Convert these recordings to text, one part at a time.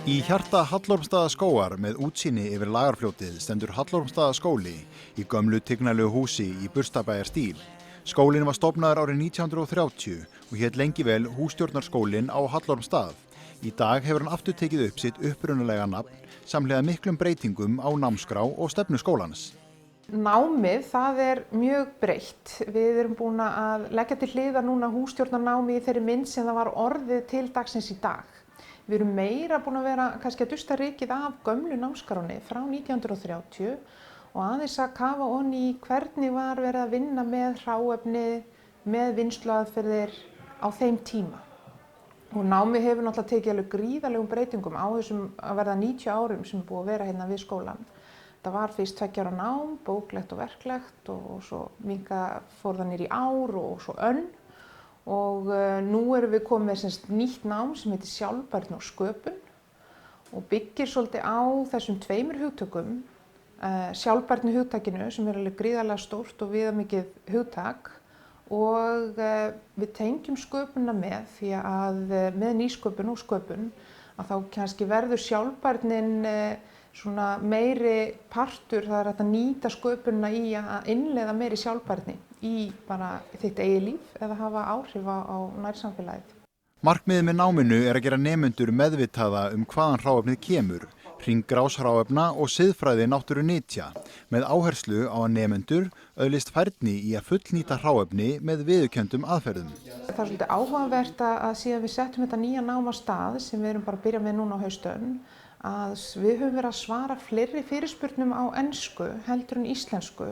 Í hjarta Hallormsstaðaskógar með útsýni yfir Lagarfljótið stendur Hallormsstaðaskóli í gömlu tignarlegu húsi í Burstabæjarstíl. Skólinn var stofnaður árið 1930 og hét lengi vel Hússtjórnarskólinn á Hallormsstað. Í dag hefur hann aftur tekið upp sitt upprunalega nafn samhliða miklum breytingum á námskrá og stefnu skólans. Námið, það mjög breytt. Við erum búin að leggja til hliðar núna hússtjórnarnámi í þeirri mynd sem það var orðið til dagsins í dag. Við erum meira búin að vera kannski að dusta rykið af gömlu námskránni frá 1930 og aðeins að kafa ofan í hvernig var verið að vinna með hráefni, með vinnsluaðferðir á þeim tíma. Og námið hefur náttúrulega tekið alveg gríðarlegum breytingum á þessum að verða 90 árum sem er búið að vera hérna við skólann. Það var fyrst 2 ára nám, bóklegt og verklegt og svo fór það niður í ár og svo önn. Og nú erum við komið með nýtt nám sem heitir sjálfbærni og sköpun og byggir svolítið á þessum 2 hugtökum. Sjálfbærni hugtakinu sem alveg gríðarlega stórt og viðamikið hugtak og við tengjum sköpunina með því að með nýsköpun og sköpun að þá kannski verður sjálfbærnin svona meiri partur, það hægt að nýta sköpunina í að innleiða meiri sjálfbærni í bara þitt eigið líf eða hafa áhrif á nærsamfélagið. Markmiðið með náminu að gera nemendur meðvitaða hvaðan hráefnið kemur, hringrás hráefna og siðfræði náttúrunytja, með áherslu á að nemendur öðlist færni í að fullnýta hráefni með viðurkenndum aðferðum. Það svolítið áhugavert að síðan við settum þetta nýja nám á stað sem við erum bara að byrja með núna á haustönn, að við höfum verið að svara fleiri fyrirspurnum á ensku heldur en íslensku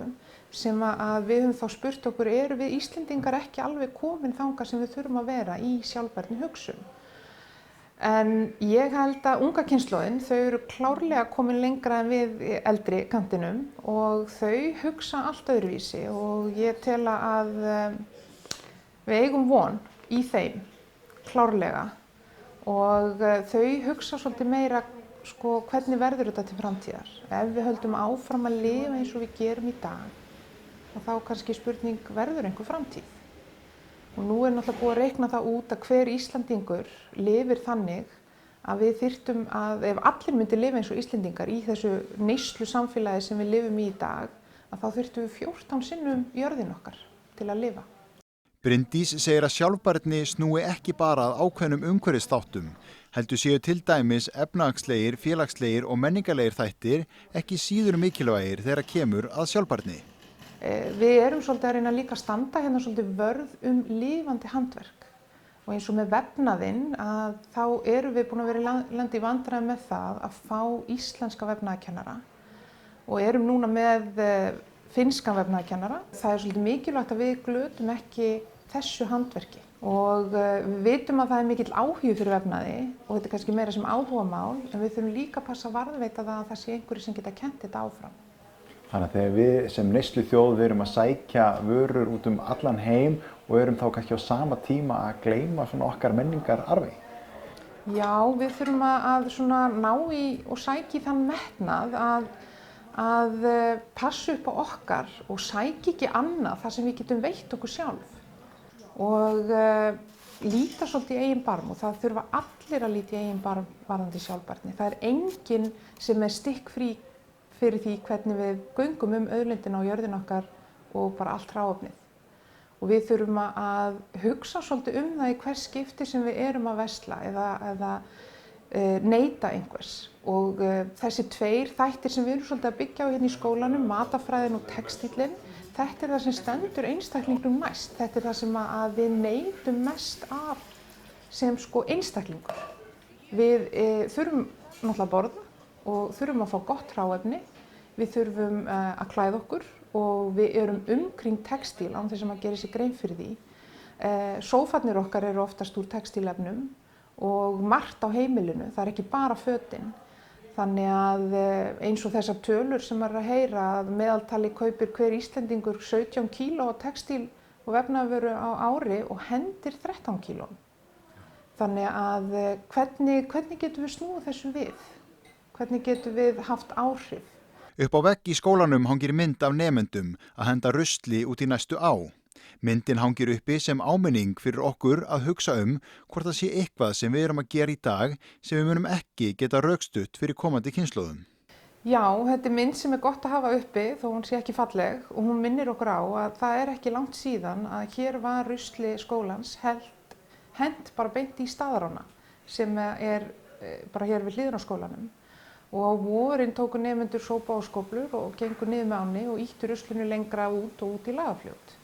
sem að við höfum þá spurt okkur, eru við Íslendingar ekki alveg komin þangað sem við þurfum að vera í sjálfbærni hugsun? En ég held að unga kynslóðin, þau eru klárlega komin lengra en við eldri kantinum og þau hugsa allt öðruvísi og ég tel að við eigum von í þeim klárlega og þau hugsa svolítið meira hvernig verður þetta til framtíðar. Ef við höldum áfram að lifa eins og við gerum í dag og þá kannski spurning verður einhver framtíð. Og nú náttúrulega búið að reikna það út að hver Íslandingur lifir þannig að við þyrftum að, ef allir myndi lifa eins og Íslendingar í þessu neyslu samfélagi sem við lifum í dag, að þá þyrftum við 14 sinnum jörðin okkar til að lifa. Bryndís segir að sjálfbærni snúi ekki bara að ákveðnum umhverfisþáttum, heldur séu til dæmis efnahagslegir, félagslegir og menningarlegir þættir ekki síður mikilvægir þegar kemur að sjálfbærni. Við erum svolítið að reyna líka að standa hérna svolítið vörð lifandi handverk og eins og með vefnaðinn að þá erum við búin að vera lenda í vandræðum með það að fá íslenska vefnaðarkennara og erum núna með finnskan vefnaðarkennara. Það svolítið mikilvægt að við glötum ekki þessu handverki og við vitum að það mikill áhugi fyrir vefnaði og þetta kannski meira sem áhugamál en við þurfum líka að passa að varðveita það að það sé einhverju sem geta kennt þetta áfram. Þannig að þegar við sem neysluþjóð við erum að sækja vörur út allan heim og erum þá kannski á sama tíma að gleyma svona okkar menningararfi. Já, við þurfum að svona ná í og sækja í þann metnað að passa upp á okkar og sækja ekki annað þar sem við getum veitt okkur sjálf og líta svolítið í eigin barm og það þurfa allir að líta í eigin barm varðandi sjálfbærni. Það enginn sem stikkfrí fyrir því hvernig við göngum auðlindina og jörðina okkar og bara allt hráefnið. Og við þurfum að hugsa svolítið það í hvers skipti sem við erum að versla eða neyta einhvers. Og þessi 2 þættir sem við erum svolítið að byggja á hérna í skólanum, matafræðin og textíllinn, þetta það sem stendur einstaklingnum næst. Þetta það sem að við neytum mest af sem einstaklingur. Við þurfum náttúrulega að borða og þurfum að fá gott hráefni, við þurfum að klæða okkur og við erum umkring textíl án þess að maður gerir sér grein fyrir því. Sófarnir okkar eru oftast úr textílefnum og margt á heimilinu, það ekki bara fötin. Þannig að eins og þessar tölur sem maður að heyra að meðaltali kaupir hver Íslendingur 17 kíló á textíl og vefnaðarvöru á ári og hendir 13 kílóum. Þannig að hvernig getum við snúið þessu við? Hvernig getum við haft áhrif? Upp á vegg í skólanum hangir mynd af nemendum að henda rusli út í næstu á. Myndin hangir uppi sem áminning fyrir okkur að hugsa hvort það sé eitthvað sem við erum að gera í dag sem við munum ekki geta rökstutt fyrir komandi kynslóðum. Já, þetta er mynd sem er gott að hafa uppi þó hún sé ekki falleg og hún minnir okkur á að það er ekki langt síðan að hér var rusli skólans hent bara beint í staðarána sem er bara hér við hliðina á skólanum. Og á vorin tóku nemendur sópa og skóflur og gengu niður með ánni og ýttu ruslinu lengra út og út í Lagarfljót.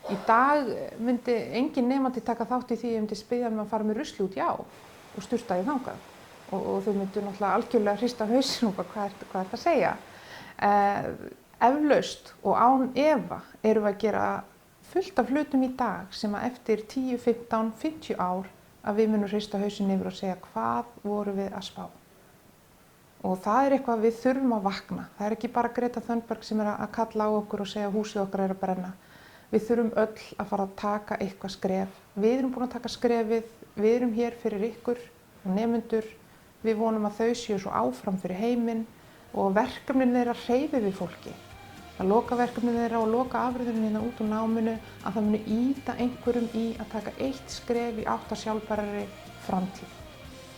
Í dag myndi engin nemandi taka þátt í því að myndi spyrja að fara með rusli út í á og sturta í þangað. Og þau myndu náttúrulega algjörlega hrista hausinn og bara hvað er það að segja. Eflaust og án efa erum við að gera fullt af hlutum í dag sem að eftir 10, 15, 50 ár að við munum hrista hausinn yfir og segja hvað vorum við að spá. Og það er eitthvað við þurfum að vakna. Það er ekki bara Greta Thunberg sem er að kalla á okkur og segja húsið okkar er að brenna. Við þurfum öll að fara að taka eitthvað skref. Við erum búin að taka skrefið, við erum hér fyrir ykkur og nemendur. Við vonum að þau séu svo áfram fyrir heiminn og verkefnin þeirra hreyfi við fólki. Að loka verkefnin þeirra og loka afurðunum hérna út úr náminu, að það muni ýta einhverjum í að taka eitt skref í átt að sjálfbærari framtíð.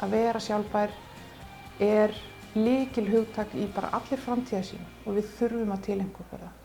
Að vera sjálfbær er lykilhugtak í bara allir framtíðarsýn og við þurfum að tileinka okkur það.